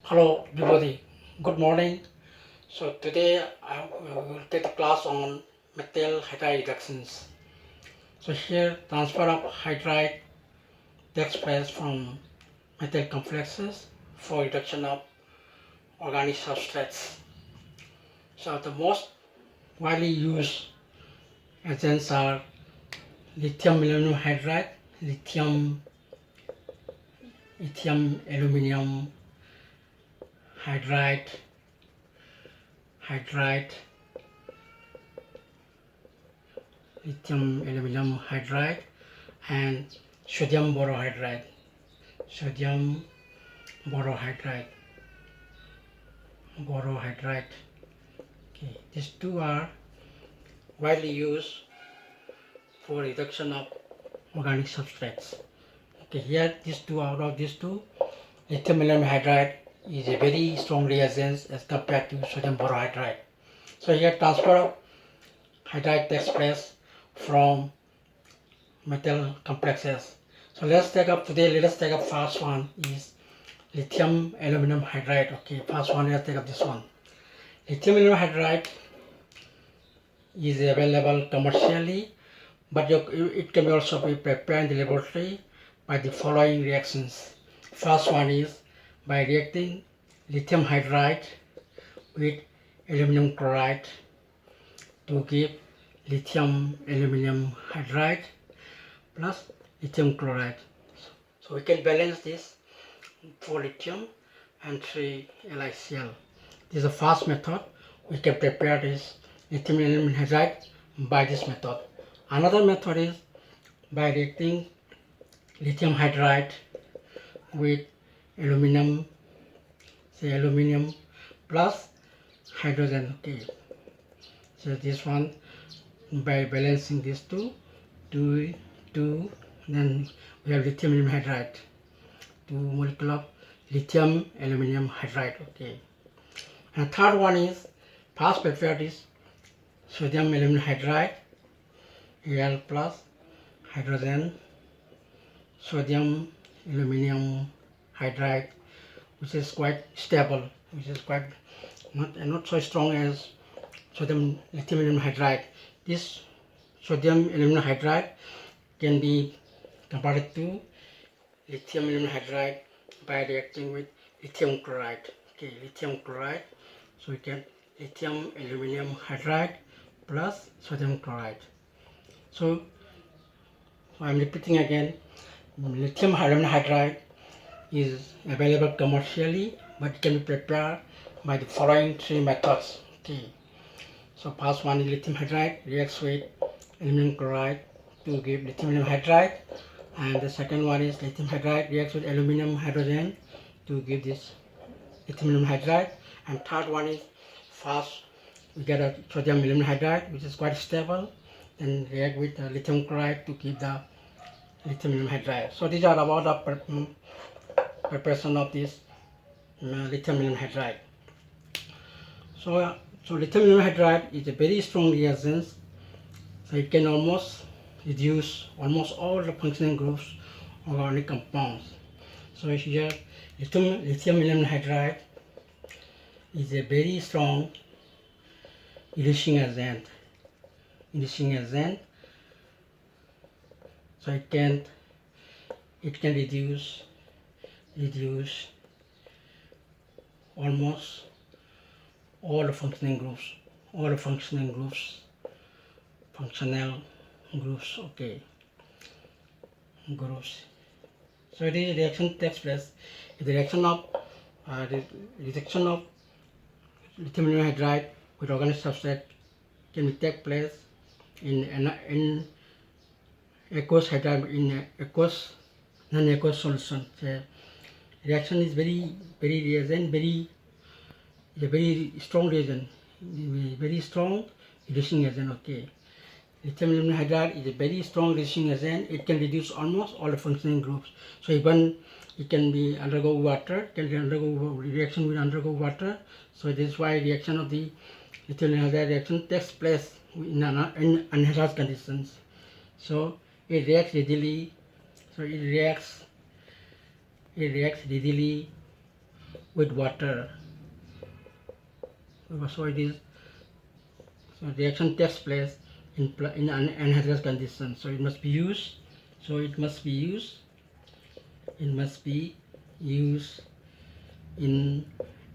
Hello everybody, good morning. So today I will take a class on metal hydride reductions. So here transfer of hydride takes place from metal complexes for reduction of organic substrates. So the most widely used agents are lithium aluminum hydride, lithium aluminum hydride, lithium aluminum hydride, and sodium borohydride. Sodium borohydride. Okay, these two are widely used for reduction of organic substrates. Okay, here these two out of these two, lithium aluminum hydride is a very strong reagent as compared to sodium borohydride. So here transfer of hydride takes place from metal complexes. So let us take up first one is lithium aluminum hydride. Okay, first one, let's take up this one. Lithium aluminum hydride is available commercially, but it can also be prepared in the laboratory by the following reactions. First one is by reacting lithium hydride with aluminum chloride to give lithium aluminum hydride plus lithium chloride. So we can balance this 4 lithium and 3 LiCl. This is the first method. We can prepare this lithium aluminum hydride by this method. Another method is by reacting lithium hydride with aluminum, say aluminum plus hydrogen. Okay, so this one by balancing these two, then we have lithium aluminum hydride, 2 molecule of lithium aluminum hydride. Okay, and third one is first prepared is sodium aluminum hydride, Al plus hydrogen, sodium aluminum hydride, which is quite stable, which is quite not so strong as sodium lithium aluminum hydride. This sodium aluminum hydride can be converted to lithium aluminum hydride by reacting with lithium chloride. Okay, lithium chloride. So we get lithium aluminum hydride plus sodium chloride. So I'm repeating again, lithium aluminum hydride is available commercially, but it can be prepared by the following 3 methods. Okay. So first one is lithium hydride reacts with aluminum chloride to give lithium aluminum hydride, and the second one is lithium hydride reacts with aluminum hydrogen to give this lithium aluminum hydride, and third one is first we get a sodium aluminum hydride which is quite stable, then react with lithium chloride to give the lithium aluminum hydride. So these are about the preparation of this lithium aluminum hydride. So lithium aluminum hydride is a very strong reagent. So it can almost reduce almost all the functional groups of organic compounds. So here lithium aluminum hydride is a very strong reducing agent. So it can reduce almost all the functional groups, okay, groups. So the reaction takes place. The reaction of reduction of lithium aluminum hydride with organic substrate can take place in aqueous hydride, in aqueous non-aqueous solution. The reaction is very strong reagent, very strong reducing agent. Okay, lithium aluminum hydride is a very strong reducing agent. It can reduce almost all the functioning groups. So even it can be undergo water, reaction will undergo water. So this is why reaction of the lithium aluminum hydride reaction takes place in unhalogenous conditions. So it reacts readily. It reacts readily with water. So it is. So reaction takes place in an anhydrous condition. So it must be used. So it must be used. It must be used in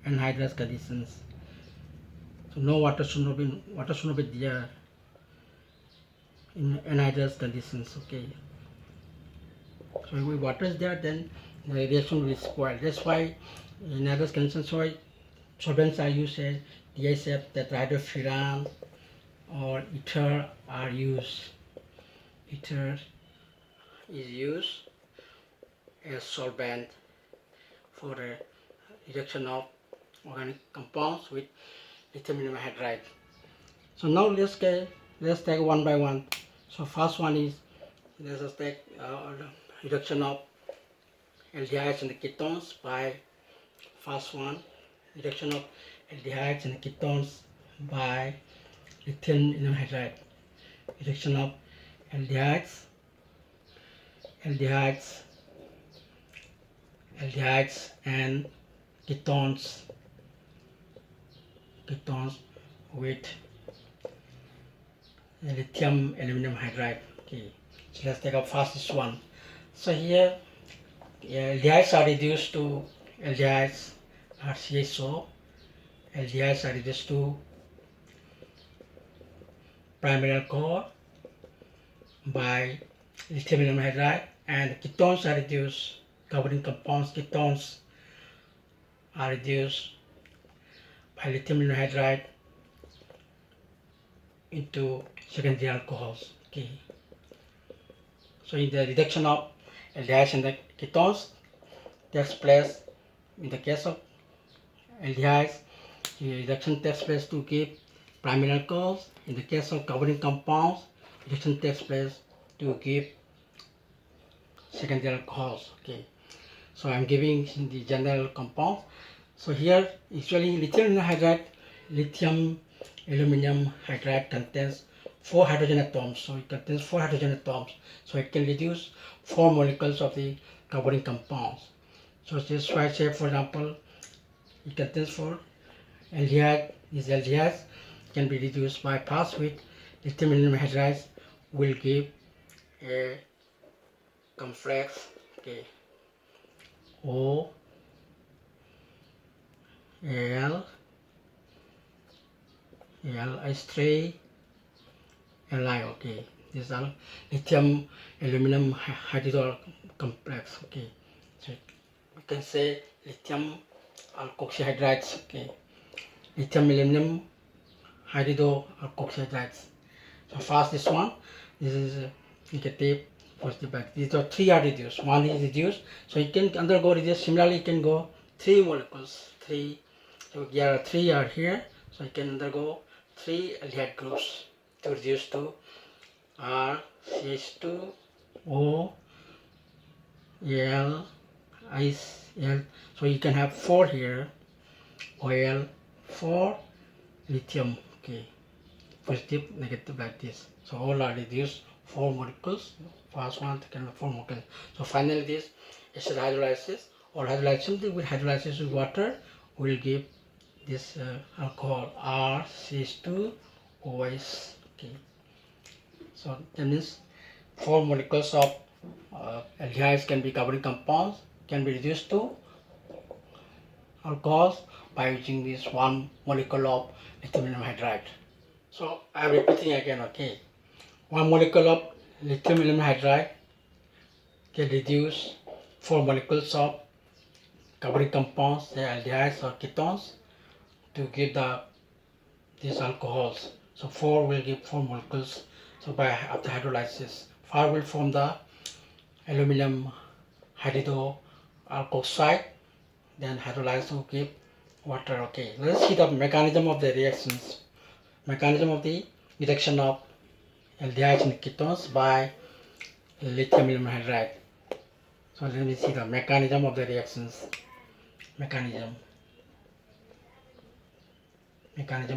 anhydrous conditions. So no water should not be there in anhydrous conditions. Okay. So if water is there, then the reaction will be spoiled. That's why in anhydrous conditions, solvents are used as DSF, tetrahydrofuran, or ether are used. Ether is used as solvent for the reduction of organic compounds with lithium aluminum hydride. So now let's take one by one. So first one is, let us take reduction of aldehydes and ketones by first one, reduction of aldehydes and ketones by lithium aluminum hydride. Reduction of aldehydes and ketones with lithium aluminum hydride. Okay, so let's take up first one. So here aldehydes are reduced to aldehydes are CHO. Aldehydes are reduced to primary alcohol by lithium aluminum hydride, and ketones are reduced, carbon compounds ketones are reduced by lithium aluminum hydride into secondary alcohols. Okay. So in the reduction of aldehydes and the ketones takes place in the case of aldehydes, the reduction takes place to give primary alcohols. In the case of carbonic compounds, reduction takes place to give secondary alcohols. Okay. So I'm giving the general compounds. So here usually lithium aluminum hydride contains 4 hydrogen atoms. So it contains 4 hydrogen atoms. So it can reduce 4 molecules of the carbonic compounds. So this is why I say, for example, it contains 4 aldehyde. These aldehydes can be reduced by first with lithium aluminum hydrides will give a complex, okay, O L H3 Li. Okay, this is lithium aluminum hydrido complex. Okay, so we can say lithium alkoxyhydrides. Okay, lithium aluminum hydrido alkoxyhydrides. So first this one, this is negative, positive, but these are 3 are reduced. 1 is reduced, so it can undergo reduce. Similarly, it can go 3 molecules. 3. So here 3 are here, so it can undergo 3 aldehyde groups to reduce to CH2 O L I L. So you can have 4 here, OL 4 lithium. Okay, positive, negative, like this. So all are reduced 4 molecules. First one, second 4 molecules. So finally this acid hydrolysis or hydrolysis with water will give this alcohol RCH2OH. Okay. So that means 4 molecules of aldehydes can be carbonic compounds, can be reduced to alcohols by using this 1 molecule of lithium aluminum hydride. So I am repeating again. Okay, 1 molecule of lithium aluminum hydride can reduce 4 molecules of carbonic compounds, the aldehydes or ketones, to give these alcohols. So 4 will give 4 molecules. So by after hydrolysis, 5 will form the aluminum hydrido alkoxide. Then hydrolysis will give water. Okay, let's see the mechanism of the reactions. Mechanism of the reduction of aldehydes and ketones by lithium aluminum hydride. So let me see the mechanism of the reactions. Mechanism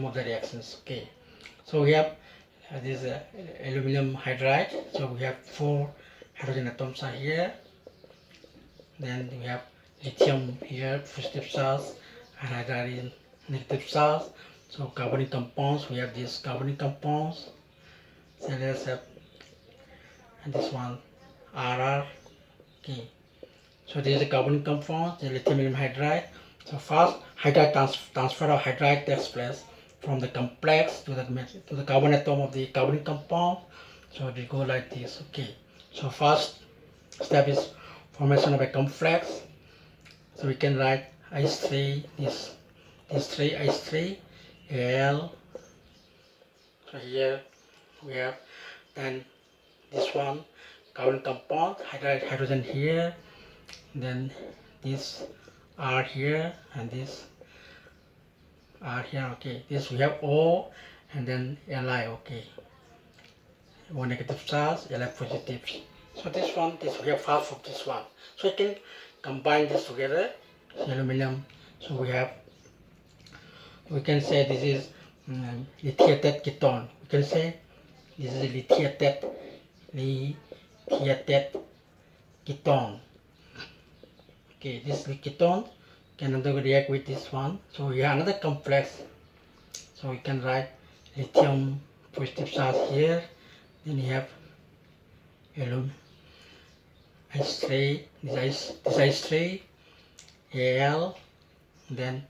of the reactions. Okay, so we have this aluminum hydride. So we have 4 hydrogen atoms are here. Then we have lithium here, positive charge, and hydride is negative charge. So carbonic compounds, we have these carbonic compounds. So let's have this one RR. Okay. So this is the carbonic compound, the lithium aluminum hydride. So first hydride transfer of hydride takes place from the complex to the carbon atom of the carbonic compound. So they go like this. Okay. So first step is formation of a complex. So we can write H3, this 3 H3 Al. So here we have then this one carbon compound, hydrogen here, then this R here and this R here. Okay, this we have O and then Li. Okay, O negative charge, Li positive. So this we have half of this one. So you can combine this together, aluminum. So we can say this is lithiated ketone. We can say this is a lithiated ketone. Okay, this ketone can react with this one. So we have another complex. So we can write lithium positive charge here. Then you have alum H3, this H3, Al, then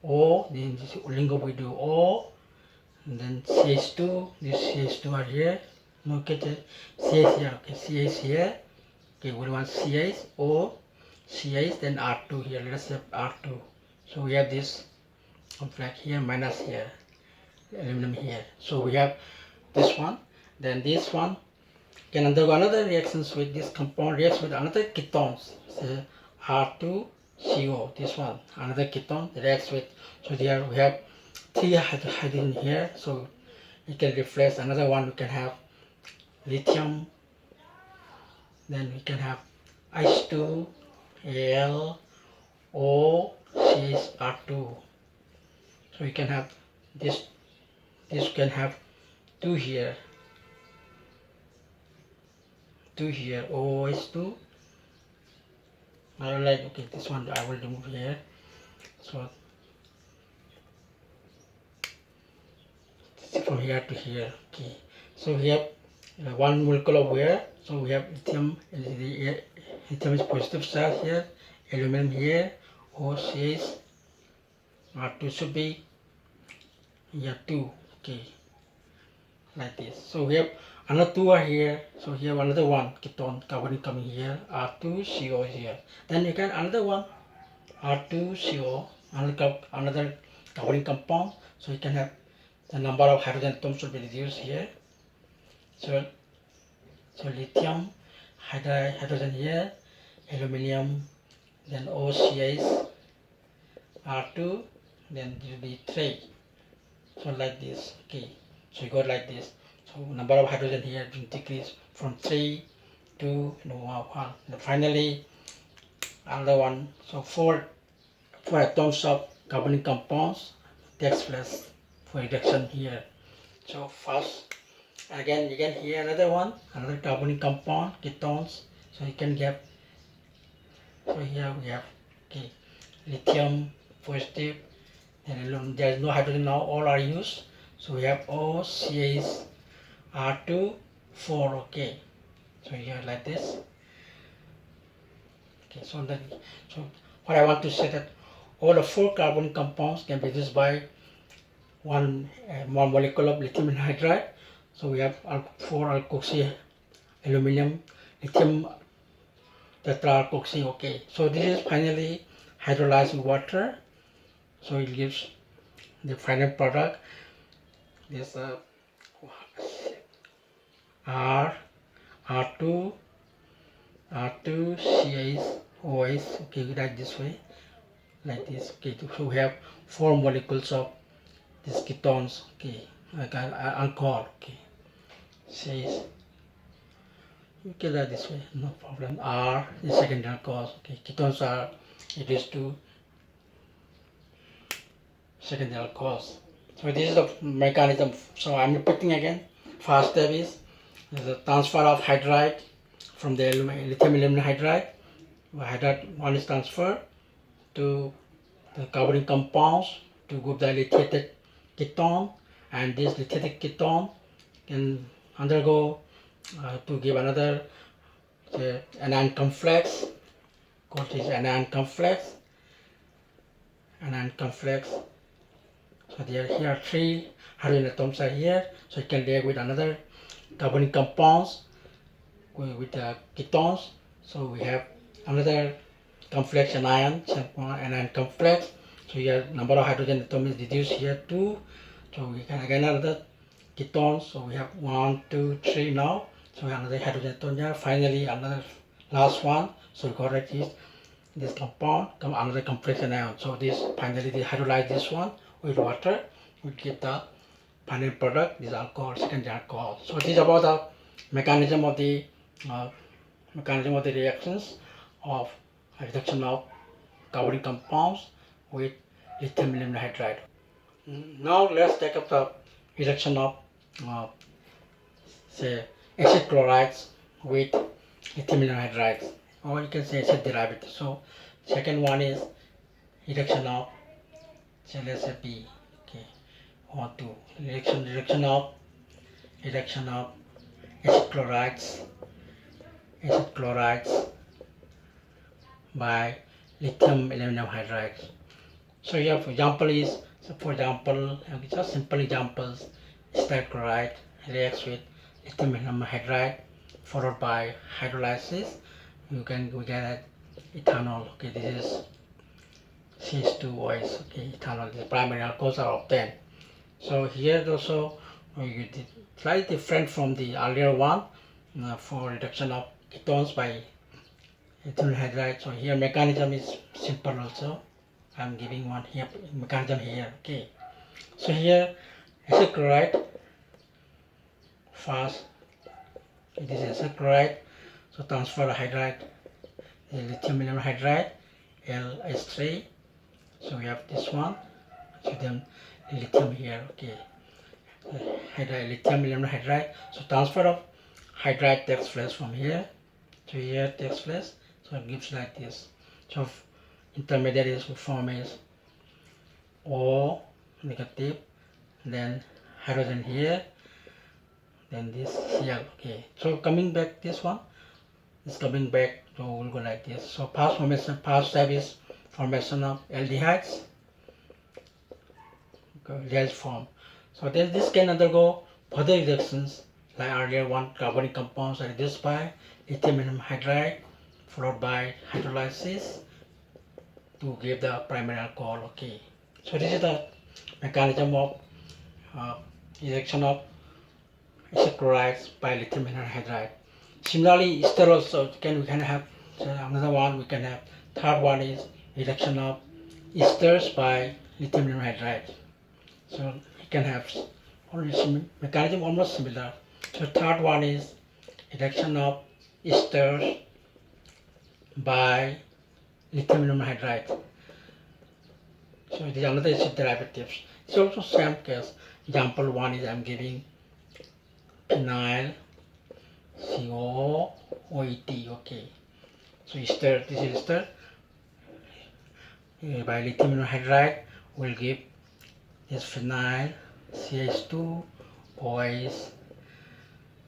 O, then this lingo we do O, and then CH2, this CH2 are here. No, get the CH here, okay, CH here. Okay, we want CH, O, CH, then R2 here. Let us have R2. So we have this complex here minus here, aluminum here. So we have this one, then this one can undergo another reactions with this compound, reacts with another ketones. So R2CO, this one, another ketone reacts with. So here we have 3 hydrogen here. So it can replace another one. We can have lithium. Then we can have H2, Al, O, CH, R2. So we can have this can have 2 here. 2 here, OH2. I will like, okay, this one I will remove here. So from here to here. Okay, so we have one molecule of where. So we have lithium, lithium is positive charge here, aluminum here, OCH, R2 should be here 2. Okay, like this. So we have another 2 are here. So here another one ketone carbonic coming here, R2CO is here. Then you can another one R2CO, another carbonic compound. So you can have the number of hydrogen atoms should be reduced here. So lithium, hydrogen here, aluminum, then OCH, R2, then it will be 3. So like this. Okay. So you got like this. So number of hydrogen here will decrease from 3 to 1. And finally another one. So 4 atoms of carbonic compounds takes place for reduction here. So first again you can hear another one, another carbonic compound, ketones. So you can get, so here we have, okay, lithium positive, and there is no hydrogen now, all are used. So we have OCH, R2, 4. Okay, so here like this. Okay, so what I want to say that all the 4 carbon compounds can be reduced by one molecule of lithium hydride. So we have 4 alkoxy aluminum lithium tetraalkoxy. Okay, so this is finally hydrolyzed water. So it gives the final product. This R2 CH OH. Okay, like this way, like this. Okay, so we have 4 molecules of these ketones. Okay, like alcohol. Okay, says, okay, like this way, no problem. R is secondary alcohols. Okay, ketones are reduced to secondary alcohols. So this is the mechanism. So I'm repeating again. First step is the transfer of hydride from the lithium aluminum hydride. Hydride 1 is transferred. to the carbonic compounds to give the lithiated ketone, and this lithiated ketone can undergo to give another anion complex called this anion complex. So here are three hydrogen atoms are here, so it can react with another carbonic compounds with the ketones. So we have another complex anion complex. So here number of hydrogen atoms is reduced here too. So we can again another ketones. So we have 1, 2, 3 now. So we have another hydrogen atom here. Finally another last one. So we correct this compound, another complex anion. So this finally they hydrolyze this one with water. We get the final product, this alcohol, secondary alcohol. So this is about the mechanism of the reactions of reduction of carbonic compounds with lithium aluminum hydride. Now let's take up the reduction of say acid chlorides with lithium aluminum hydrides, or you can say acid derivative. So second one is reduction of, say let's say B. Okay, 1, 2 reduction of acid chlorides by lithium aluminum hydride. So here for example is, just simple examples, acid chloride reacts with lithium aluminum hydride followed by hydrolysis. We get ethanol. Okay, this is CH2OS. Okay, ethanol. The primary alcohols are obtained. So here also slightly different from the earlier one for reduction of ketones by lithium hydride. So here mechanism is simple also. I'm giving one here mechanism here. Okay. So here acid chloride first. This is acid chloride. So transfer hydride, lithium aluminum hydride, LH3. So we have this one. So then lithium here. Okay. Lithium aluminum hydride. So transfer of hydride takes place from here to here takes place. So it gives like this. So intermediaries form is O negative, then hydrogen here, then this Cl. Okay. So coming back this one is coming back. So we'll go like this. So first step is formation of aldehydes. Aldehydes form. So then this can undergo further reactions like earlier one, carbonic compounds are reduced by lithium aluminum hydride followed by hydrolysis to give the primary alcohol. Okay. So this is the mechanism of reaction of acid chlorides by lithium aluminum hydride. Similarly, ester also we can have another one. We can have third one is reduction of esters by lithium aluminum hydride. So we can have mechanism almost similar. So third one is reduction of esters by lithium aluminum hydride. So it is another acid derivatives. It's also same case. Example one is I'm giving phenyl COOET. Okay. So ester, this is ester by lithium aluminum hydride will give this phenyl CH2 OS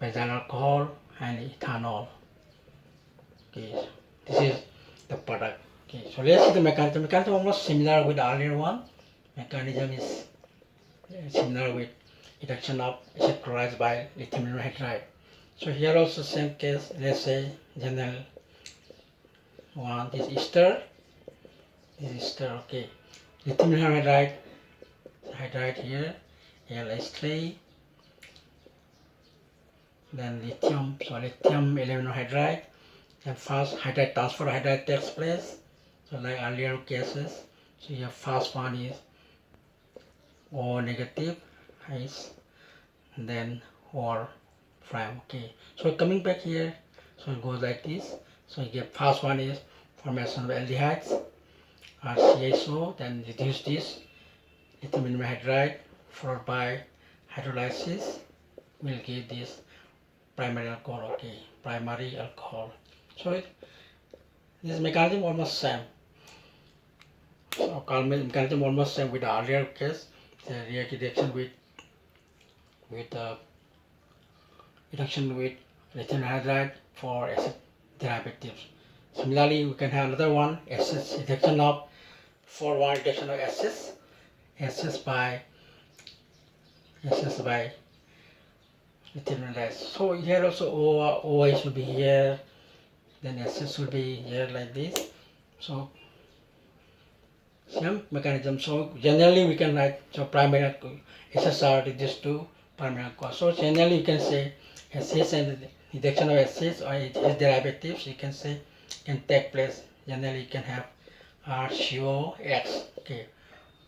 benzyl alcohol and ethanol. Okay, this is the product. Okay, so let's see the mechanism. Mechanism almost similar with the earlier one. Mechanism is similar with reduction of acid chlorides by lithium aluminum hydride. So here also same case. Let's say general one. This ester. This is ester. Okay, lithium aluminum hydride here, LH3. Then lithium aluminum hydride. And first hydride transfer hydride takes place. So like earlier cases. So your first one is O negative H, and then OR prime. Okay. So coming back here, so it goes like this. So you get first one is formation of aldehydes, CHO, then reduce this lithium aluminum hydride followed by hydrolysis will give this primary alcohol. Okay, primary alcohol. So this mechanism almost same. So Kalman mechanism almost same with the earlier case, the reaction with reduction with lithium hydride for acid derivatives. Similarly, we can have another one, acid reduction of for one reduction of acids by lithium hydride. So here also OI should be here, then acids should be here like this. So same mechanism. So generally we can write so primary acids are reduced to primary alcohol. So generally you can say acids and reduction of acids or its derivatives you can say can take place. Generally you can have RCOX. Okay.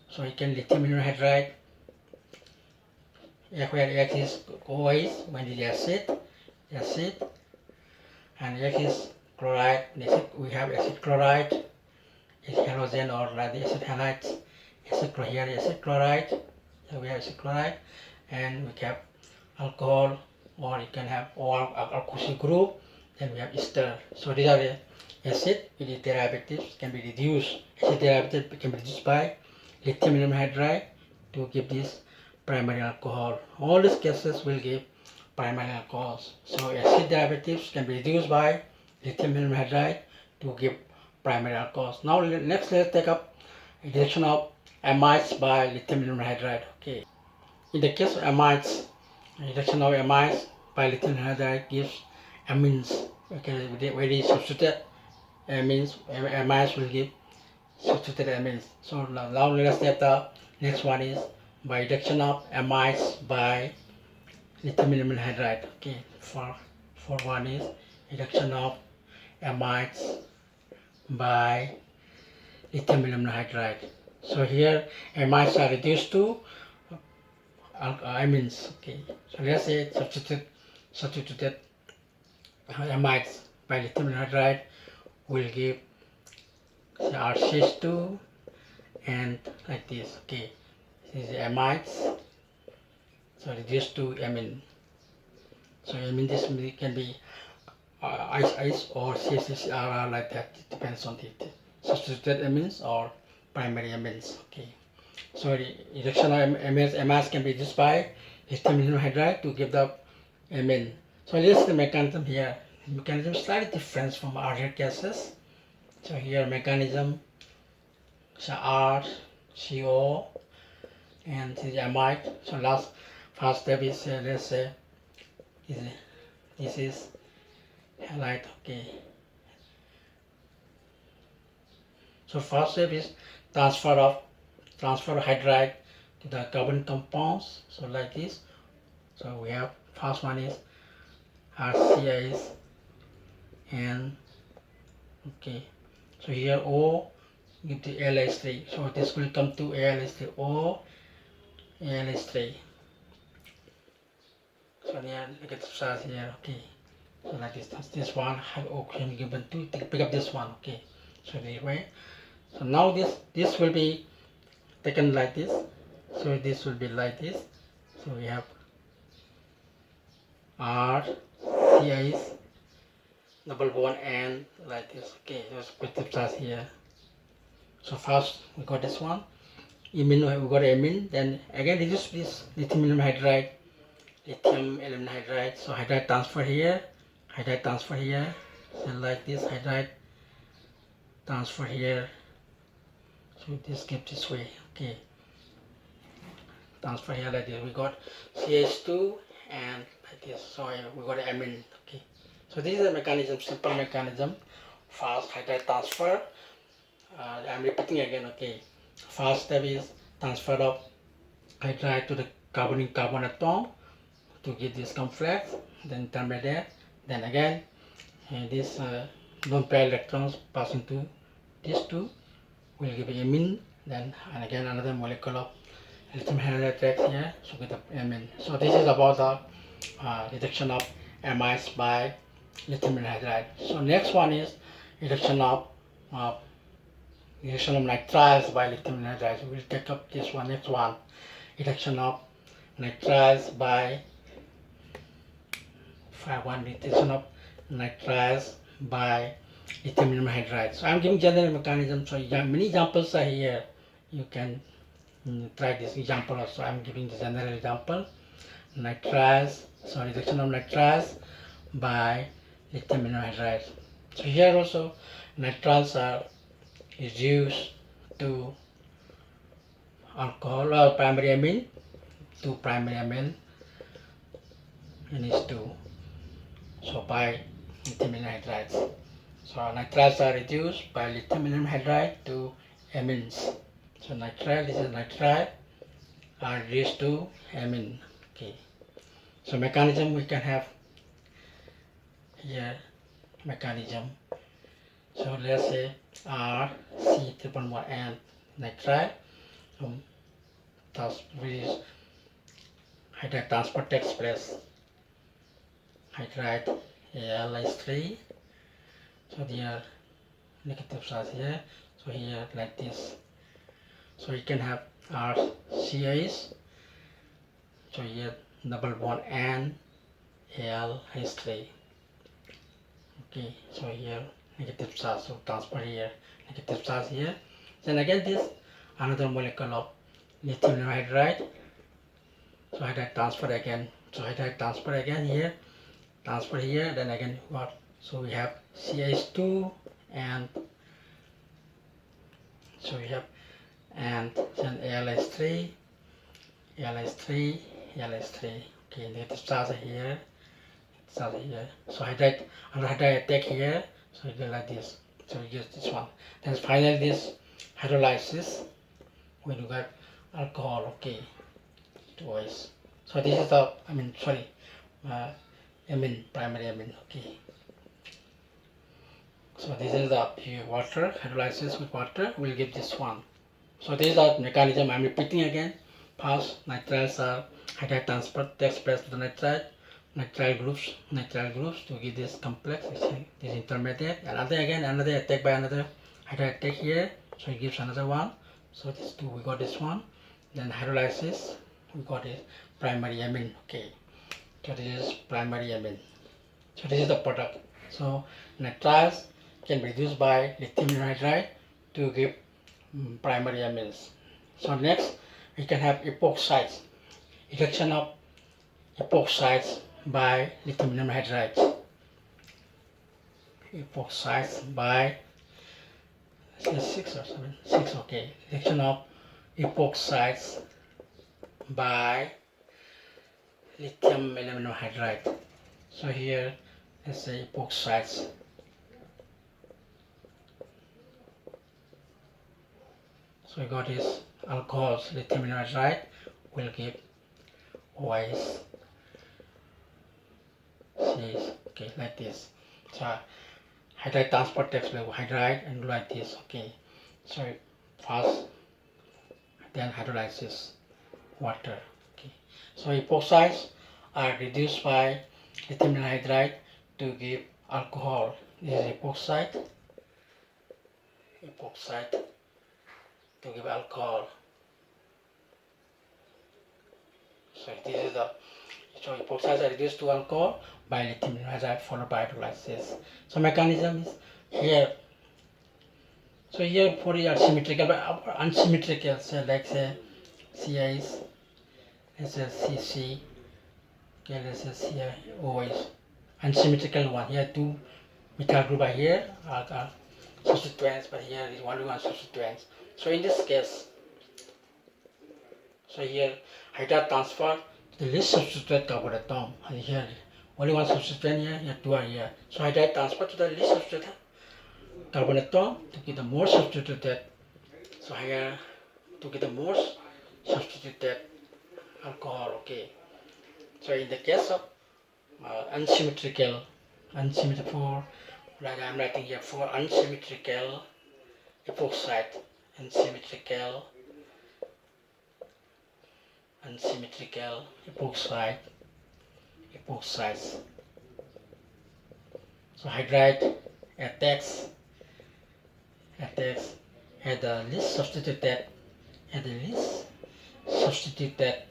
So you can lithium hydride where X is always when it is acid, and X is chloride. We have acid chloride, is halogen or like the acid halides. Here acid chloride. So we have acid chloride, and we have alcohol, or you can have or alkoxy group. Then we have ester. So these are the acid with the derivatives can be reduced. Acid derivative can be reduced by lithium aluminum hydride to give this primary alcohol. All these cases will give primary alcohols. So acid derivatives can be reduced by lithium aluminum hydride to give primary alcohols. Now next let's take up reduction of amides by lithium aluminum hydride. Okay. In the case of amides, reduction of amides by lithium hydride gives amines. Okay, where it is substituted amides will give substituted amines. So now let's take the next one is by reduction of amides by lithium aluminum hydride. Okay, for one is reduction of amides by lithium aluminum hydride. So here amides are reduced to amines. Okay, so let's say substituted amides by lithium aluminum hydride will give RCH2 and like this. Okay, this is amides. So reduced to amine. So amine this can be ice or CSCR like that. It depends on the substituted amines or primary amines. Okay. So the reduction of amines can be reduced by lithium aluminum hydride to give the amine. So this is the mechanism here. The mechanism is slightly different from earlier cases. So here mechanism so R, CO, and the amide. So first step is let's say this is halide. Okay. So first step is transfer of hydride to the carbon compounds. So like this. So we have first one is RCS and okay. So here O give the ALH3. So this will come to ALH3 O ALH3. So here look at the stars here. Okay. So like this one have oxygen given to pick up this one. Okay. So this way. So now this will be taken like this. So this will be like this. So we have R CIs double bond and like this. Okay, just put the plus here. So first we got this one. Amine, we got amine. Then again reduce this lithium aluminum hydride. So hydride transfer here. So like this hydride transfer here. So this kept this way. Okay. Transfer here like this. We got CH2 and like this. So we got amine. Okay. So this is a mechanism, simple mechanism. First hydride transfer. I'm repeating again. Okay. First step is transfer of hydride to the carbon atom to get this complex. Then intermediate. Then again, this non-pair electrons passing to these two will give amine. Then and again another molecule of lithium hydride here. So get the amine. So this is about the reduction of amides by lithium hydride. So next one is reduction of nitriles by lithium hydride. So we'll take up this one. Next one, reduction of nitriles by reduction of nitriles by lithium aluminum hydride. So I'm giving general mechanism. So many examples are here. You can try this example also. I'm giving the general example. Nitriles, so reduction of nitriles by lithium aluminum hydride. So here also nitriles are reduced to alcohol or primary amine to primary amine and is 2. So by lithium aluminum hydride. So nitriles are reduced by lithium aluminum hydride to amines. So nitrile, this is nitrile, are reduced to amine. Okay. So mechanism we can have here mechanism. So let's say R C triple one N nitrile. Thus hydride transfer takes place. Hydride AlH3. So there are negative charge here. So here like this. So you can have RCH. So here double bond N AlH3. Okay, so here negative charge, so transfer here, negative charge here. Then again this another molecule of lithium hydride. So hydride transfer again. So hydride transfer again here, transfer here. Then again what? So we have CH2 and so we have and then ALH3, ALH3, ALH3. Okay, negative charge here. So here, so hydride, another hydride attack here, so you go like this. So you use this one. Then finally this hydrolysis, when you got alcohol, okay, twice. So this is the, amine, primary amine, okay. So this is the pure water, hydrolysis with water, we'll give this one. So this is the mechanism, I'm repeating again. First, nitriles are hydride transfer takes place to the nitrile groups to give this complex, this intermediate. Another attack by another hydride attack here, so it gives another one. So this two, we got this one. Then hydrolysis, we got this primary amine. Okay, so this is primary amine. So this is the product. So nitriles can be reduced by lithium hydride to give primary amines. So next, we can have epoxides. Ejection of epoxides by lithium hydride. Epoxides by 6 or 7, 6, okay. Ejection of epoxides by lithium aluminum hydride. So here, let's say epoxides. So we got this alcohols, lithium aluminum hydride will give OIs. Okay, like this. So hydride transfer takes place hydride and like this. Okay, so first then hydrolysis water. Okay, so epoxides are reduced by lithium hydride to give alcohol. This is epoxide to give alcohol. So this is the epoxides are reduced to alcohol by lithium hydride followed by hydrolysis. So mechanism is here. So here for the symmetrical, but unsymmetrical, so like say CIs, let's say CC, okay, let's say CIOs, unsymmetrical one. Here two methyl group are here are substituents, but here is only one substituents. So in this case, so here hydride transfer to the least substituent carbon atom, and here only one substituent here two are here. So hydride transfer to the least substituent carbon atom to get the more substituted. So here to get the more substituted alcohol. Okay. So in the case of unsymmetrical for, like I'm writing here, for unsymmetrical epoxide, unsymmetrical epoxides. So hydride attacks at the least substituted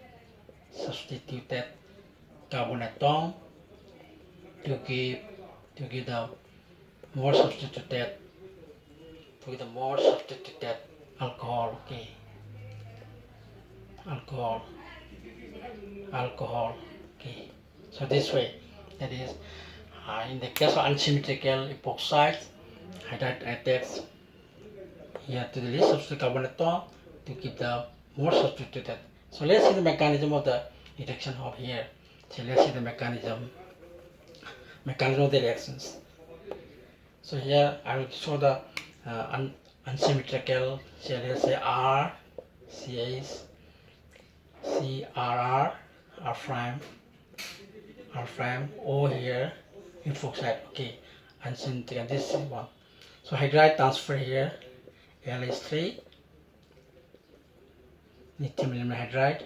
carbon atom to give the more substituted with the more substituted alcohol. Okay, alcohol, alcohol. Okay, so this way, that is, in the case of unsymmetrical epoxide, hydride attacks here to the least substituted carbon atom to give the more substituted. So let's see the mechanism of the reaction of here. So let's see the mechanism of the reactions. So here I will show the unsymmetrical. So let's say R, CH, CRR, R prime, R prime, O here, epoxide. Okay, unsymmetrical. This is one. So hydride transfer here. L is 3, lithium aluminum hydride.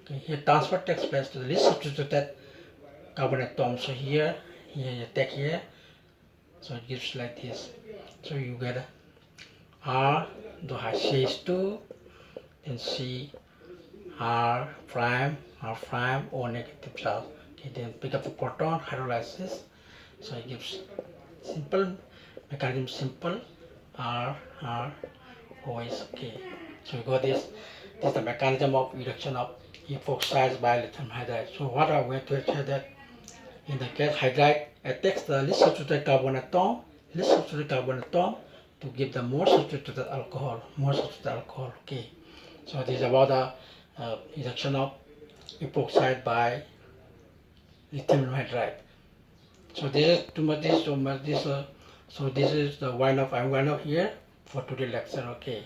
Okay, here transfer takes place to the least substituted carbon atom. So here you take here, so it gives like this. So you get R, the CH2, then C, R prime, O negative charge. Okay, then pick up the proton, hydrolysis. So it gives simple mechanism, simple R, O is okay. So we got this. This is the mechanism of reduction of epoxide by lithium hydride. So what are we going to say that in the case hydride attacks the least substituted carbon atom, to give the more substituted alcohol, Okay. So this is about the reduction of epoxide by lithium hydride. So this is too much. So this is the wind up. I'm wind up here for today's lecture. Okay.